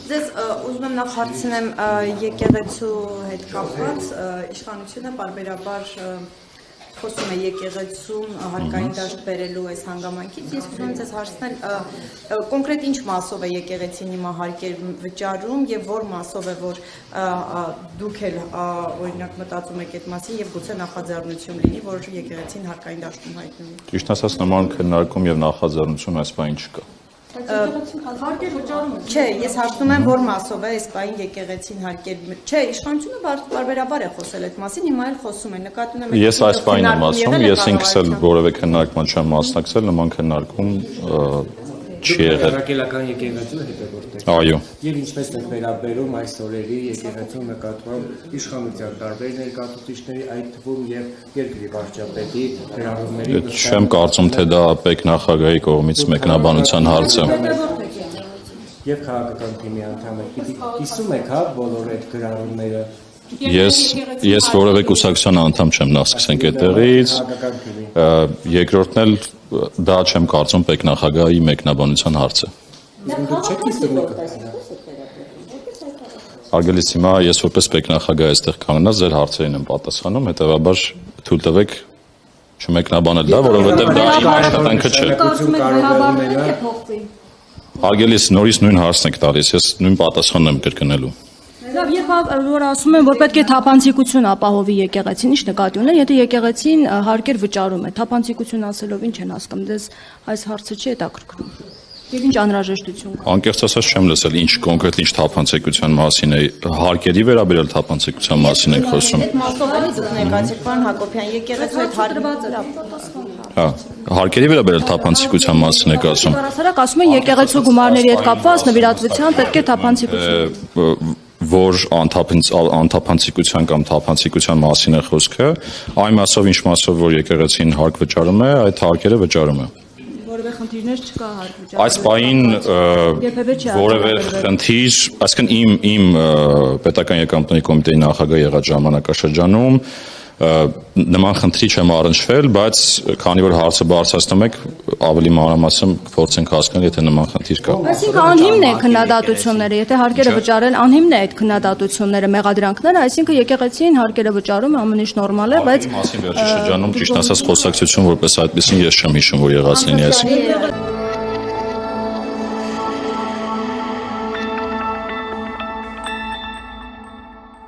Ձեզ ուզում եմ նախ հարցնեմ եկեղեցու հետ կապված, իշխանությունը պարբերաբար խոսում է եկեղեցում հարկային դաշտ բերելու այս հանգամանքից, ես ուզում եմ ձեզ հարցնել կոնկրետ ինչ մասով է եկեղեցին հիմա հարկեր վճարում եւ որ մասով է որ դուք էլ օրինակ մտածում եք այդ մասին եւ գուցե նախաձեռնություն լինի, որ եկեղեցին հարկային դաշտում հայտնվի։ Ճիշտ ասած նման քննարկում եւ նախաձեռնություն այս բան չկա։ Չէ, ես հարցնում եմ որ մասով է այս բային եկեղեցին հարկեր։ Չէ, իշխանությունը պարբերաբար է խոսել այդ մասին, հիմա էլ խոսում է, նկատի ունեմ։ Ես այս բանին եմ ասում, ես ինքս էլ որևէ քննարկման չեմ մասնակցել, նման քննարկում չի եղել։ Հրակելական եկեղեցու հետևորդ եք։ Այո։ Եվ ինչպես եք վերաբերում այս օրերի եկեղեցու նկատմամբ իշխանության տարբեր ներկայացուցիչների, այդ թվում եւ երկրի վարչապետի հրավերների։ Չեմ կարծում, թե դա պետք նախագահի կողմից մեկնաբանության հարց է։ Եվ քաղաքական թիմի անդամ եք։ Իսում եք, հա, բոլոր այդ գրառումները։ Ես որևէ կուսակցության անդամ չեմ, նախ սկսենք այդտեղից։ Երկրորդն էլ դա չեմ կարծում պետք նախագահի մեկնաբանության հարց է։ Արգելից հիմա ես որպես պետք նախագահ այստեղ կանգնած ձեր հարցերին եմ պատասխանում, հետևաբար թույլ տվեք չմեկնաբանել դա, որովհետև դա իմ աշխատանքը չէ։ Արգելից նորից նույն հարցն եք տալիս, ես նույն պատասխանն եմ կրկնելու։ Երբ որ ասում են, որ պետք է թափանցիկություն ապահովի եկեղեցին, ինչ նկատի ունեն, եթե եկեղեցին հարկեր վճարում է, թափանցիկություն ասելով ինչ են հասկանում, դες այս հարցը չի հետաքրքրում։ Եվ ինչ անհրաժեշտություն կա։ Անկեղծ ասած չեմ լսել, ինչ կոնկրետ ինչ թափանցիկության մասին է, հարկերի վերաբերյալ թափանցիկության մասին ենք խոսում։ Այդ մասով էլի դուք ներկայացիք, պարոն Հակոբյան, եկեղեցու հետ Հա, հարկերի վերաբերյալ թափանցիկության մասին եք ասում։ Առասարակ ասում են եկեղեցու գումարների հետ կապված նվիրատվության պետք է թափանցիկություն։ Որ անթափանցիկության կամ թափանցիկության մասին է խոսքը, այն մասով ինչ մասով որ եկեղեցին հարկ վճարում է, այդ հարկերը վճարում է։ Որևէ խնդիրներ չկա հարկ վճարում։ Այս պահին որևէ խնդիր, այսինքն իմ պետական եկամուտների կոմիտեի նախագահ եղած ժամանակաշրջանում նման խնդրի չեմ առնչվել, բայց քանի որ հարցը բարձրացնում եք, ավելի մանրամասն փորձենք հասկանալ, եթե նման խնդիր կա։ Այսինքն անհիմն է քննադատությունները, եթե հարկերը վճարեն, անհիմն է այդ քննադատությունները, մեղադրանքները, այսինքն եկեղեցին հարկերը վճարում, ամեն ինչ նորմալ է, բայց Մասին վերջի շրջանում ճիշտ ասած խոսակցություն որպես այդպեսին ես չեմ հիշում, որ եղած լինի այս։